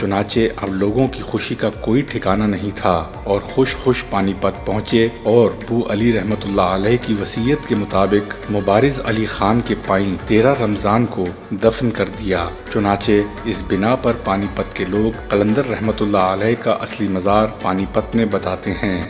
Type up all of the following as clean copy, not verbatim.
چنانچہ اب لوگوں کی خوشی کا کوئی ٹھکانہ نہیں تھا اور خوش خوش پانی پت پہنچے اور ابو علی رحمت اللہ علیہ کی وصیت کے مطابق مبارز علی خان کے پائیں 13 رمضان کو دفن کر دیا۔ چنانچہ اس بنا پر پانی پت کے لوگ قلندر رحمت اللہ علیہ کا اصلی مزار پانی پت میں بتاتے ہیں۔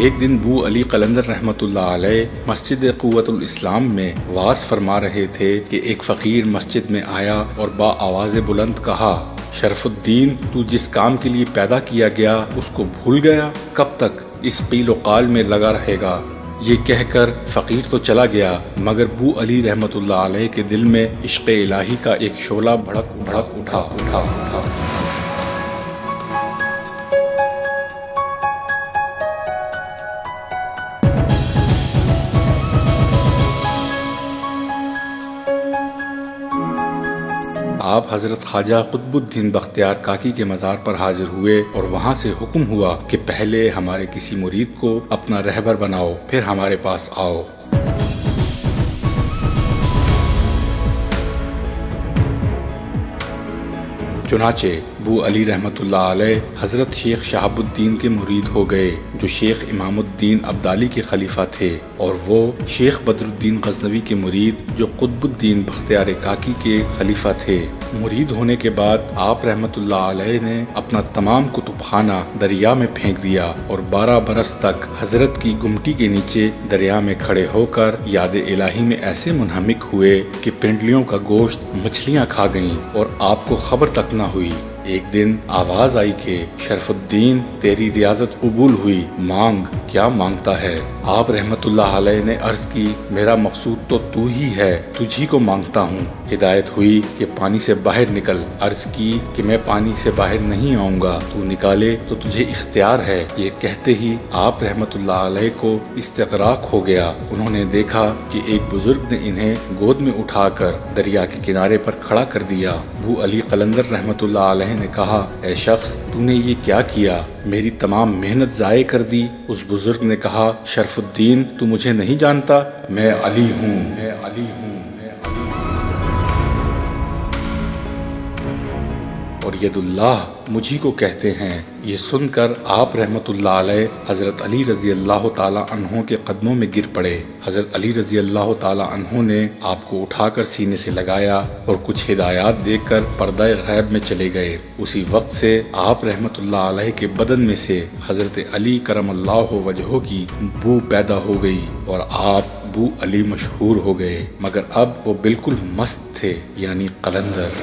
ایک دن ابو علی قلندر رحمت اللہ علیہ مسجد قوت الاسلام میں وعظ فرما رہے تھے کہ ایک فقیر مسجد میں آیا اور با آواز بلند کہا، شرف الدین، تو جس کام کے لیے پیدا کیا گیا اس کو بھول گیا؟ کب تک اس قیل و قال میں لگا رہے گا؟ یہ کہہ کر فقیر تو چلا گیا، مگر ابو علی رحمت اللہ علیہ کے دل میں عشق الہی کا ایک شعلہ بھڑک اٹھا۔ آپ حضرت خواجہ قطب الدین بختیار کاکی کے مزار پر حاضر ہوئے اور وہاں سے حکم ہوا کہ پہلے ہمارے کسی مرید کو اپنا رہبر بناؤ، پھر ہمارے پاس آؤ۔ چنانچہ ابو علی رحمت اللہ علیہ حضرت شیخ شہاب الدین کے مرید ہو گئے، جو شیخ امام الدین ابدالی کے خلیفہ تھے، اور وہ شیخ بدر الدین غزنوی کے مرید جو قطب الدین بختیار کاکی کے خلیفہ تھے۔ مرید ہونے کے بعد آپ رحمت اللہ علیہ نے اپنا تمام کتب خانہ دریا میں پھینک دیا اور 12 برس تک حضرت کی گمٹی کے نیچے دریا میں کھڑے ہو کر یاد الہی میں ایسے منہمک ہوئے کہ پنڈلیوں کا گوشت مچھلیاں کھا گئیں اور آپ کو خبر تک نہ ہوئی۔ ایک دن آواز آئی کہ شرف الدین، تیری ریاضت قبول ہوئی، مانگ، کیا مانگتا ہے؟ آپ رحمت اللہ علیہ نے عرض کی، میرا مقصود تو ہی ہے، تجھی کو مانگتا ہوں۔ ہدایت ہوئی کہ پانی سے باہر نکل۔ عرض کی کہ میں پانی سے باہر نہیں آؤں گا، تو نکالے تو تجھے اختیار ہے۔ یہ کہتے ہی آپ رحمت اللہ علیہ کو استغراق ہو گیا۔ انہوں نے دیکھا کہ ایک بزرگ نے انہیں گود میں اٹھا کر دریا کے کنارے پر کھڑا کر دیا۔ ابو علی قلندر رحمت اللہ علیہ نے کہا، اے شخص، تو نے یہ کیا کیا؟ میری تمام محنت ضائع کر دی۔ اس بزرگ نے کہا، شرف الدین، تو مجھے نہیں جانتا، میں علی ہوں۔ اور ید اللہ مجھی کو کہتے ہیں۔ یہ سن کر آپ رحمت اللہ علیہ حضرت علی رضی اللہ تعالی عنہ کے قدموں میں گر پڑے۔ حضرت علی رضی اللہ تعالی عنہ نے آپ کو اٹھا کر سینے سے لگایا اور کچھ ہدایات دے کر پردہ غیب میں چلے گئے۔ اسی وقت سے آپ رحمت اللہ علیہ کے بدن میں سے حضرت علی کرم اللہ وجہہ کی بو پیدا ہو گئی اور آپ ابو علی مشہور ہو گئے، مگر اب وہ بالکل مست تھے، یعنی قلندر۔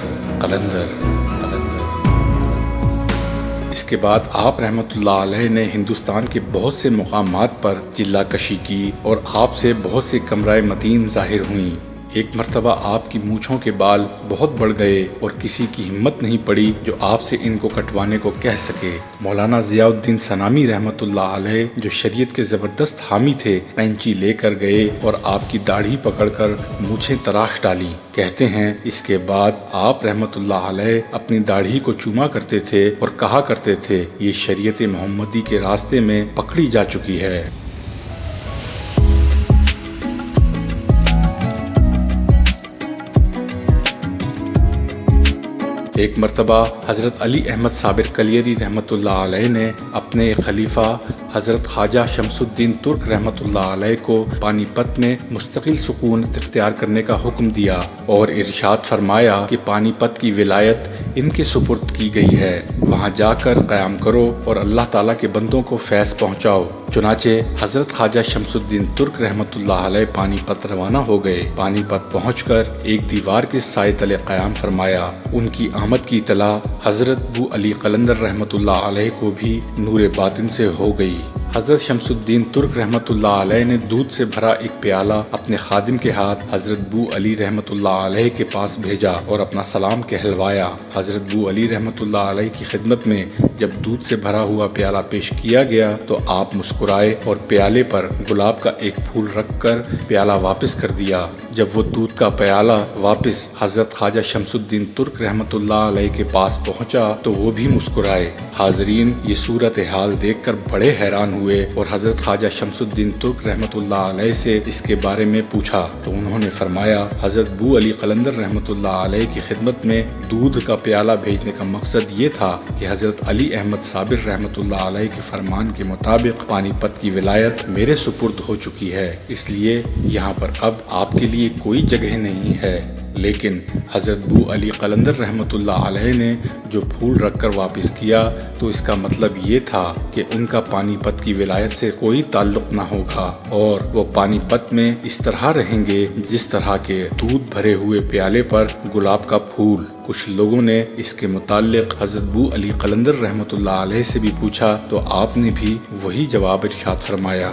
اس کے بعد آپ رحمت اللہ علیہ نے ہندوستان کے بہت سے مقامات پر چلہ کشی کی اور آپ سے بہت سے کمرائے متین ظاہر ہوئیں۔ ایک مرتبہ آپ کی مونچھوں کے بال بہت بڑھ گئے اور کسی کی ہمت نہیں پڑی جو آپ سے ان کو کٹوانے کو کہہ سکے۔ مولانا ضیاء الدین سنامی رحمت اللہ علیہ جو شریعت کے زبردست حامی تھے، قینچی لے کر گئے اور آپ کی داڑھی پکڑ کر مونچھیں تراش ڈالی۔ کہتے ہیں اس کے بعد آپ رحمت اللہ علیہ اپنی داڑھی کو چوما کرتے تھے اور کہا کرتے تھے، یہ شریعت محمدی کے راستے میں پکڑی جا چکی ہے۔ ایک مرتبہ حضرت علی احمد صابر کلیری رحمت اللہ علیہ نے اپنے خلیفہ حضرت خواجہ شمس الدین ترک رحمت اللہ علیہ کو پانی پت میں مستقل سکونت اختیار کرنے کا حکم دیا اور ارشاد فرمایا کہ پانی پت کی ولایت ان کے سپرد کی گئی ہے، وہاں جا کر قیام کرو اور اللہ تعالیٰ کے بندوں کو فیض پہنچاؤ۔ چنانچہ حضرت خواجہ شمس الدین ترک رحمت اللہ علیہ پانی پت روانہ ہو گئے۔ پانی پت پہنچ کر ایک دیوار کے سائے تلے قیام فرمایا۔ ان کی آمد کی اطلاع حضرت ابو علی قلندر رحمت اللہ علیہ کو بھی نور باطن سے ہو گئی۔ حضرت شمس الدین ترک رحمت اللہ علیہ نے دودھ سے بھرا ایک پیالہ اپنے خادم کے ہاتھ حضرت ابو علی رحمت اللہ علیہ کے پاس بھیجا اور اپنا سلام کہلوایا۔ حضرت ابو علی رحمت اللہ علیہ کی خدمت میں جب دودھ سے بھرا ہوا پیالہ پیش کیا گیا تو آپ مسکرائے اور پیالے پر گلاب کا ایک پھول رکھ کر پیالہ واپس کر دیا۔ جب وہ دودھ کا پیالہ واپس حضرت خواجہ شمس الدین ترک رحمت اللہ علیہ کے پاس پہنچا تو وہ بھی مسکرائے۔ حاضرین یہ صورتحال دیکھ کر بڑے حیران ہوئے اور حضرت خواجہ شمس الدین ترک رحمۃ اللہ علیہ سے اس کے بارے میں پوچھا تو انہوں نے فرمایا حضرت بو علی قلندر رحمۃ اللہ علیہ کی خدمت میں دودھ کا پیالہ بھیجنے کا مقصد یہ تھا کہ حضرت علی احمد صابر رحمۃ اللہ علیہ کے فرمان کے مطابق پانی پت کی ولایت میرے سپرد ہو چکی ہے، اس لیے یہاں پر اب آپ کے لیے کوئی جگہ نہیں ہے۔ لیکن حضرت بو علی قلندر رحمۃ اللہ علیہ نے جو پھول رکھ کر واپس کیا تو اس کا مطلب یہ تھا کہ ان کا پانی پت کی ولایت سے کوئی تعلق نہ ہوگا اور وہ پانی پت میں اس طرح رہیں گے جس طرح کے دودھ بھرے ہوئے پیالے پر گلاب کا پھول۔ کچھ لوگوں نے اس کے متعلق حضرت بو علی قلندر رحمۃ اللہ علیہ سے بھی پوچھا تو آپ نے بھی وہی جواب ارشاد فرمایا۔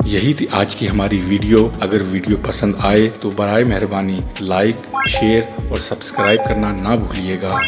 یہی تھی آج کی ہماری ویڈیو۔ اگر ویڈیو پسند آئے تو برائے مہربانی لائک، شیئر اور سبسکرائب کرنا نہ بھولیے گا۔